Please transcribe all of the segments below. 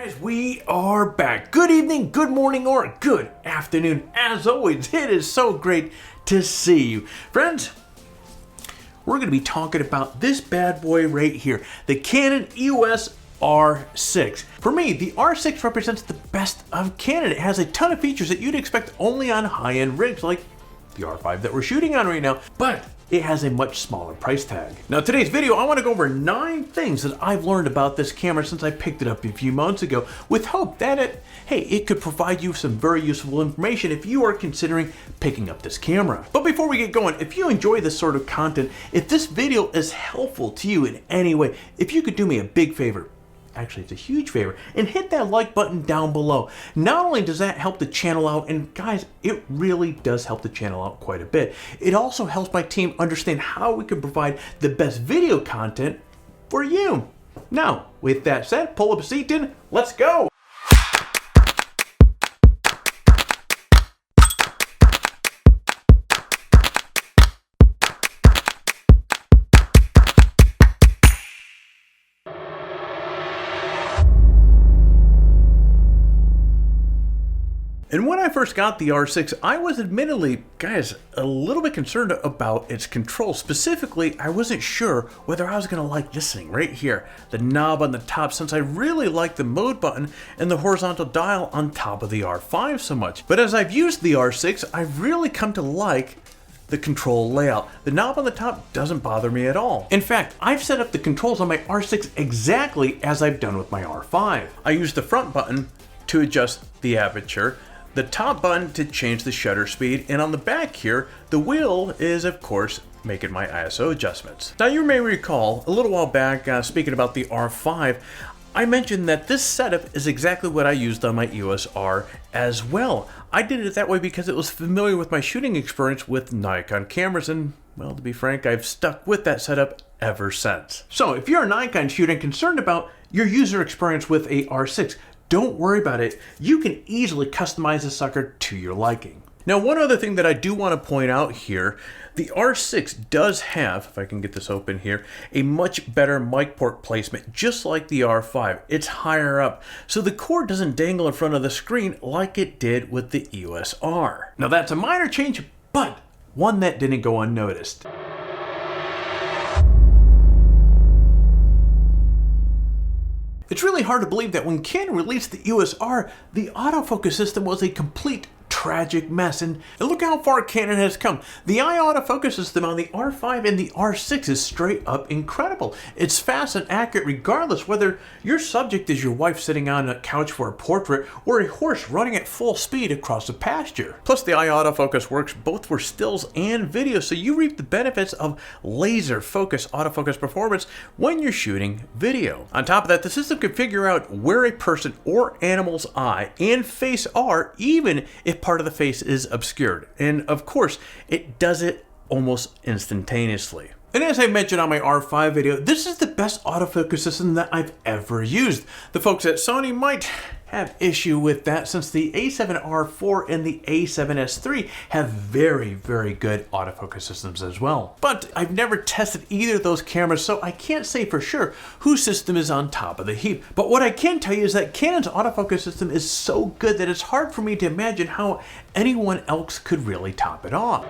Guys, we are back. Good evening, good morning, or good afternoon. As always, it is so great to see you. Friends, we're going to be talking about this bad boy right here, the Canon EOS R6. For me, the R6 represents the best of Canon. It has a ton of features that you'd expect only on high-end rigs like the R5 that we're shooting on right now, but it has a much smaller price tag. Now, today's video, I want to go over 9 things that I've learned about this camera since I picked it up a few months ago, with hope that it could provide you some very useful information if you are considering picking up this camera. But before we get going, if you enjoy this sort of content, if this video is helpful to you in any way, if you could do me a big favor, actually it's a huge favor, and hit that like button down below. Not only does that help the channel out, and guys, it really does help the channel out quite a bit, it also helps my team understand how we can provide the best video content for you. Now, with that said, pull up a seat and let's go. And when I first got the R6, I was admittedly, guys, a little bit concerned about its controls. Specifically, I wasn't sure whether I was going to like this thing right here, the knob on the top, since I really like the mode button and the horizontal dial on top of the R5 so much. But as I've used the R6, I've really come to like the control layout. The knob on the top doesn't bother me at all. In fact, I've set up the controls on my R6 exactly as I've done with my R5. I use the front button to adjust the aperture, the top button to change the shutter speed, and on the back here, the wheel is, of course, making my ISO adjustments. Now, you may recall, a little while back, speaking about the R5, I mentioned that this setup is exactly what I used on my EOS R as well. I did it that way because it was familiar with my shooting experience with Nikon cameras, and, well, to be frank, I've stuck with that setup ever since. So, if you're a Nikon shooter and concerned about your user experience with a R6, don't worry about it. You can easily customize the sucker to your liking. Now, one other thing that I do want to point out here, the R6 does have, if I can get this open here, a much better mic port placement, just like the R5. It's higher up, so the cord doesn't dangle in front of the screen like it did with the EOS R. Now, that's a minor change, but one that didn't go unnoticed. It's really hard to believe that when Canon released the EOS R, the autofocus system was a complete tragic mess, and look how far Canon has come. The eye autofocus system on the R5 and the R6 is straight up incredible. It's fast and accurate regardless whether your subject is your wife sitting on a couch for a portrait or a horse running at full speed across a pasture. Plus, the eye autofocus works both for stills and video, so you reap the benefits of laser focus autofocus performance when you're shooting video. On top of that, the system can figure out where a person or animal's eye and face are, even if part of the face is obscured. And of course, it does it almost instantaneously. And as I mentioned on my R5 video, this is the best autofocus system that I've ever used. The folks at Sony might have issue with that, since the A7R4 and the A7S3 have very, very good autofocus systems as well. But I've never tested either of those cameras, so I can't say for sure whose system is on top of the heap. But what I can tell you is that Canon's autofocus system is so good that it's hard for me to imagine how anyone else could really top it off.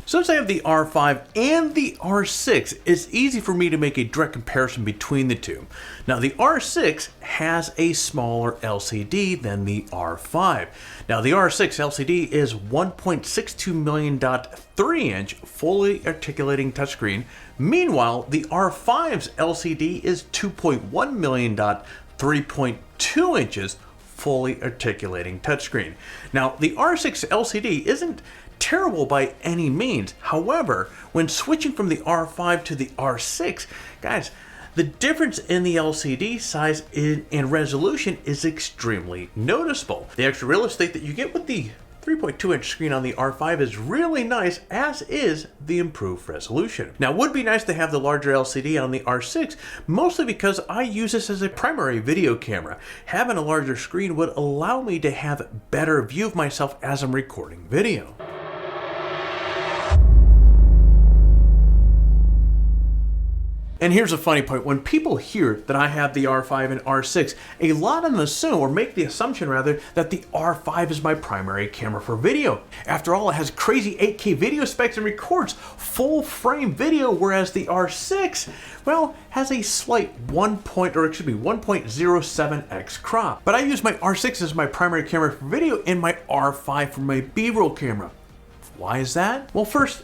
Since I have the R5 and the R6, it's easy for me to make a direct comparison between the two. Now, the R6 has a smaller LCD than the R5. Now, the R6 LCD is 1.62 million 3-inch fully articulating touchscreen. Meanwhile, the R5's LCD is 2.1 million 3.2 inches fully articulating touchscreen. Now, the R6 LCD isn't terrible by any means. However, when switching from the R5 to the R6, guys, the difference in the LCD size and resolution is extremely noticeable. The extra real estate that you get with the 3.2-inch screen on the R5 is really nice, as is the improved resolution. Now, it would be nice to have the larger LCD on the R6, mostly because I use this as a primary video camera. Having a larger screen would allow me to have a better view of myself as I'm recording video. And here's a funny point. When people hear that I have the R5 and R6, a lot of them assume, or make the assumption rather, that the R5 is my primary camera for video. After all, it has crazy 8K video specs and records full frame video, whereas the R6, well, has a slight 1.07x crop. But I use my R6 as my primary camera for video and my R5 for my B-roll camera. Why is that? Well, first,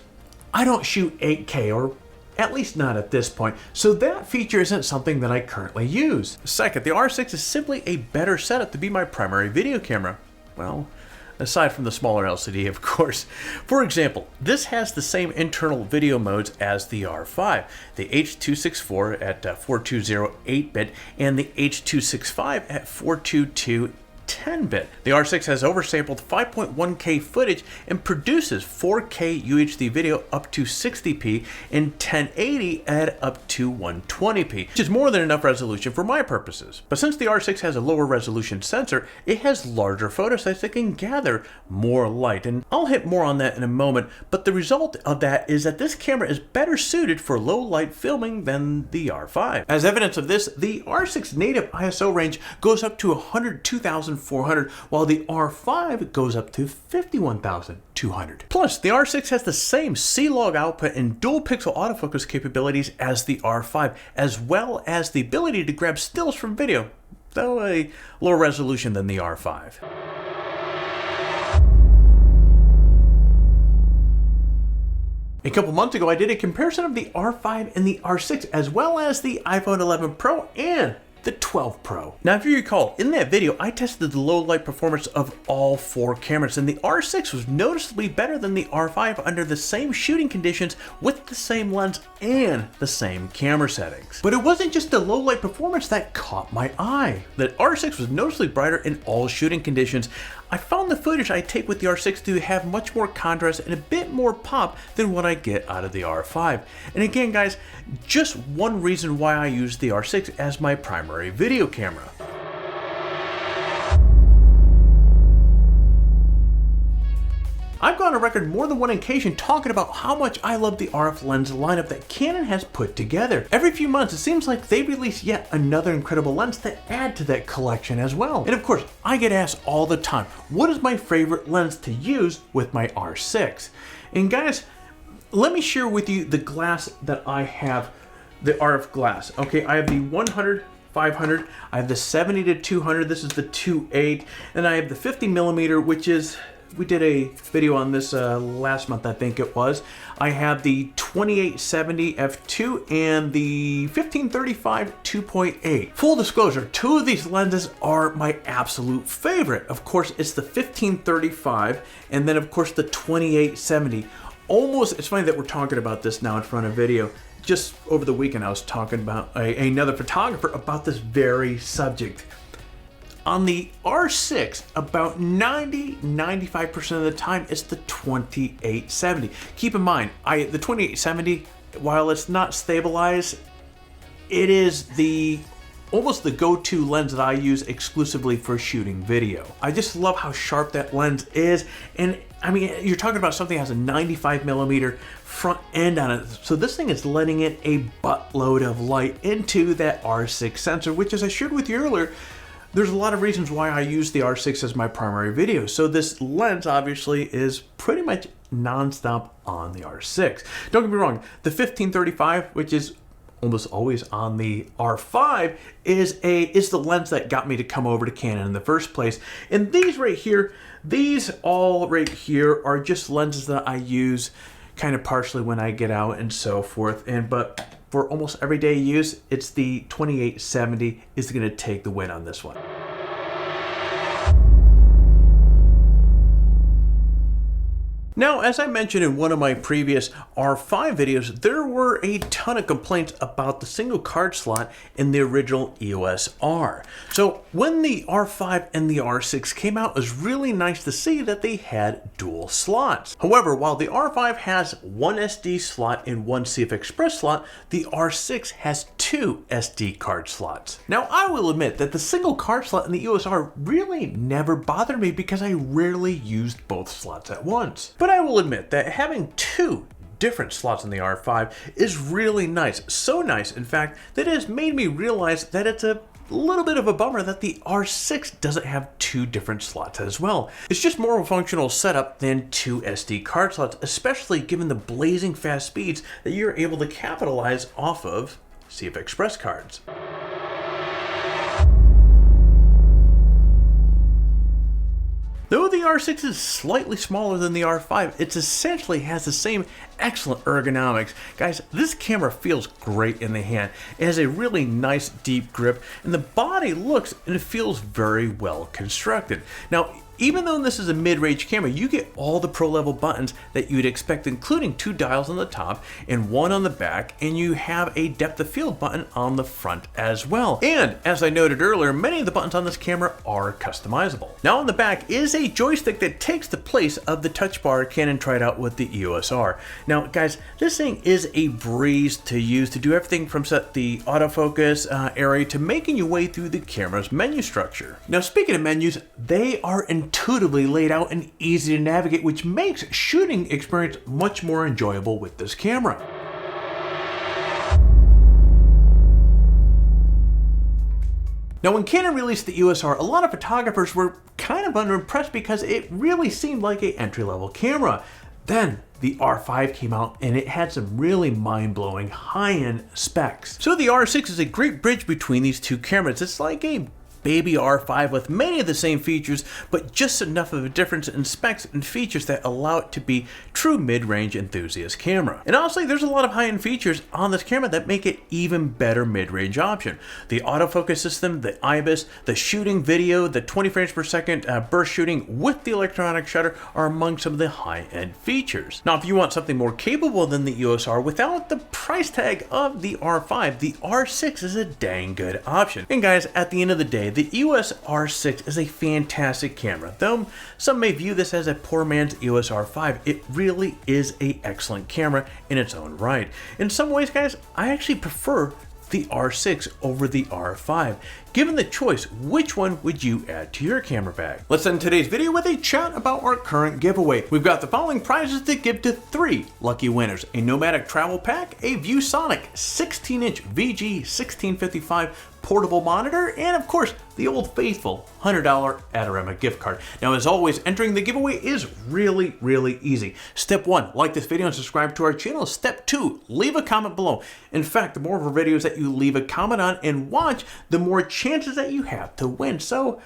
I don't shoot 8K, or at least not at this point, so that feature isn't something that I currently use. Second, the R6 is simply a better setup to be my primary video camera. Well, aside from the smaller LCD, of course. For example, this has the same internal video modes as the R5, the H.264 at 420 8-bit and the H.265 at 422 10-bit. The R6 has oversampled 5.1K footage and produces 4K UHD video up to 60p and 1080 at up to 120p, which is more than enough resolution for my purposes. But since the R6 has a lower resolution sensor, it has larger photo sets that can gather more light, and I'll hit more on that in a moment, but the result of that is that this camera is better suited for low light filming than the R5. As evidence of this, the R6 native ISO range goes up to 102,400, while the R5 goes up to 51,200. Plus, the R6 has the same C-Log output and dual pixel autofocus capabilities as the R5, as well as the ability to grab stills from video, though a lower resolution than the R5. A couple months ago, I did a comparison of the R5 and the R6, as well as the iPhone 11 Pro and the 12 Pro. Now, if you recall, in that video, I tested the low light performance of all four cameras, and the R6 was noticeably better than the R5 under the same shooting conditions with the same lens and the same camera settings. But it wasn't just the low light performance that caught my eye. The R6 was noticeably brighter in all shooting conditions. I found the footage I take with the R6 to have much more contrast and a bit more pop than what I get out of the R5. And again, guys, just one reason why I use the R6 as my primary video camera. I've gone on record more than one occasion talking about how much I love the RF lens lineup that Canon has put together. Every few months, it seems like they release yet another incredible lens to add to that collection as well. And of course, I get asked all the time, what is my favorite lens to use with my R6? And guys, let me share with you the glass that I have, the RF glass. Okay, I have the 100, 500, I have the 70 to 200, this is the 2.8, and I have the 50mm, which is, we did a video on this last month, I think it was. I have the 2870 f2 and the 1535 2.8. Full disclosure, two of these lenses are my absolute favorite. Of course, it's the 1535 and then of course the 2870. Almost, it's funny that we're talking about this now in front of video. Just over the weekend, I was talking about another photographer about this very subject. On the R6, about 90-95% of the time, it's the 2870. Keep in mind, the 2870, while it's not stabilized, it is almost the go-to lens that I use exclusively for shooting video. I just love how sharp that lens is, and I mean, you're talking about something that has a 95mm front end on it, so this thing is letting in a buttload of light into that R6 sensor, which, as I shared with you earlier, there's a lot of reasons why I use the R6 as my primary video. So this lens obviously is pretty much non-stop on the R6. Don't get me wrong, the 1535, which is almost always on the R5, is the lens that got me to come over to Canon in the first place. And these right here, these all right here are just lenses that I use kind of partially when I get out and so forth. But for almost everyday use, it's the 2870 is going to take the win on this one. Now, as I mentioned in one of my previous R5 videos, there were a ton of complaints about the single card slot in the original EOS R. So when the R5 and the R6 came out, it was really nice to see that they had dual slots. However, while the R5 has one SD slot and one CF Express slot, the R6 has two SD card slots. Now, I will admit that the single card slot in the EOS R really never bothered me because I rarely used both slots at once. But I will admit that having two different slots in the R5 is really nice. So nice, in fact, that it has made me realize that it's a little bit of a bummer that the R6 doesn't have 2 different slots as well. It's just more of a functional setup than 2 SD card slots, especially given the blazing fast speeds that you're able to capitalize off of CF Express cards. Though the R6 is slightly smaller than the R5, it essentially has the same excellent ergonomics. Guys, this camera feels great in the hand. It has a really nice deep grip, and the body looks and it feels very well constructed. Now, even though this is a mid-range camera, you get all the pro-level buttons that you'd expect, including 2 dials on the top and 1 on the back, and you have a depth of field button on the front as well. And as I noted earlier, many of the buttons on this camera are customizable. Now on the back is a joystick that takes the place of the touch bar Canon tried out with the EOS R. Now guys, this thing is a breeze to use to do everything from set the autofocus area to making your way through the camera's menu structure. Now speaking of menus, they are intuitively laid out and easy to navigate, which makes shooting experience much more enjoyable with this camera. Now when Canon released the EOS R, a lot of photographers were kind of underimpressed because it really seemed like an entry-level camera. Then the R5 came out and it had some really mind-blowing high-end specs. So the R6 is a great bridge between these 2 cameras. It's like a baby R5 with many of the same features, but just enough of a difference in specs and features that allow it to be true mid-range enthusiast camera. And honestly, there's a lot of high-end features on this camera that make it even better mid-range option. The autofocus system, the IBIS, the shooting video, the 20 frames per second burst shooting with the electronic shutter are among some of the high-end features. Now, if you want something more capable than the EOS R without the price tag of the R5, the R6 is a dang good option. And guys, at the end of the day, the EOS R6 is a fantastic camera. Though some may view this as a poor man's EOS R5, it really is an excellent camera in its own right. In some ways, guys, I actually prefer the R6 over the R5. Given the choice, which one would you add to your camera bag? Let's end today's video with a chat about our current giveaway. We've got the following prizes to give to 3 lucky winners: a nomadic travel pack, a ViewSonic 16-inch VG 1655 portable monitor, and of course, the old faithful $100 Adorama gift card. Now, as always, entering the giveaway is really easy. Step 1, like this video and subscribe to our channel. Step 2, leave a comment below. In fact, the more of our videos that you leave a comment on and watch, the more chances that you have to win. So,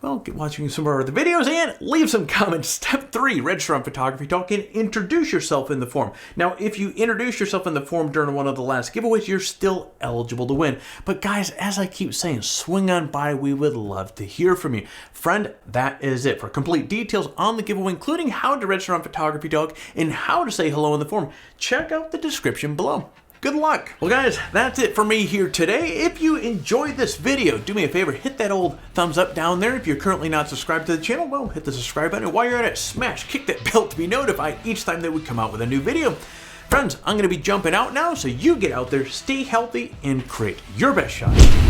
well, get watching some more of the videos and leave some comments. Step 3, register on PhotographyTalk and introduce yourself in the forum. Now, if you introduce yourself in the forum during one of the last giveaways, you're still eligible to win. But guys, as I keep saying, swing on by. We would love to hear from you. Friend, that is it. For complete details on the giveaway, including how to register on PhotographyTalk and how to say hello in the forum, check out the description below. Good luck. Well guys, that's it for me here today. If you enjoyed this video, do me a favor, hit that old thumbs up down there. If you're currently not subscribed to the channel, well, hit the subscribe button. While you're at it, kick that bell to be notified each time that we come out with a new video. Friends, I'm going to be jumping out now, so you get out there, stay healthy, and create your best shot.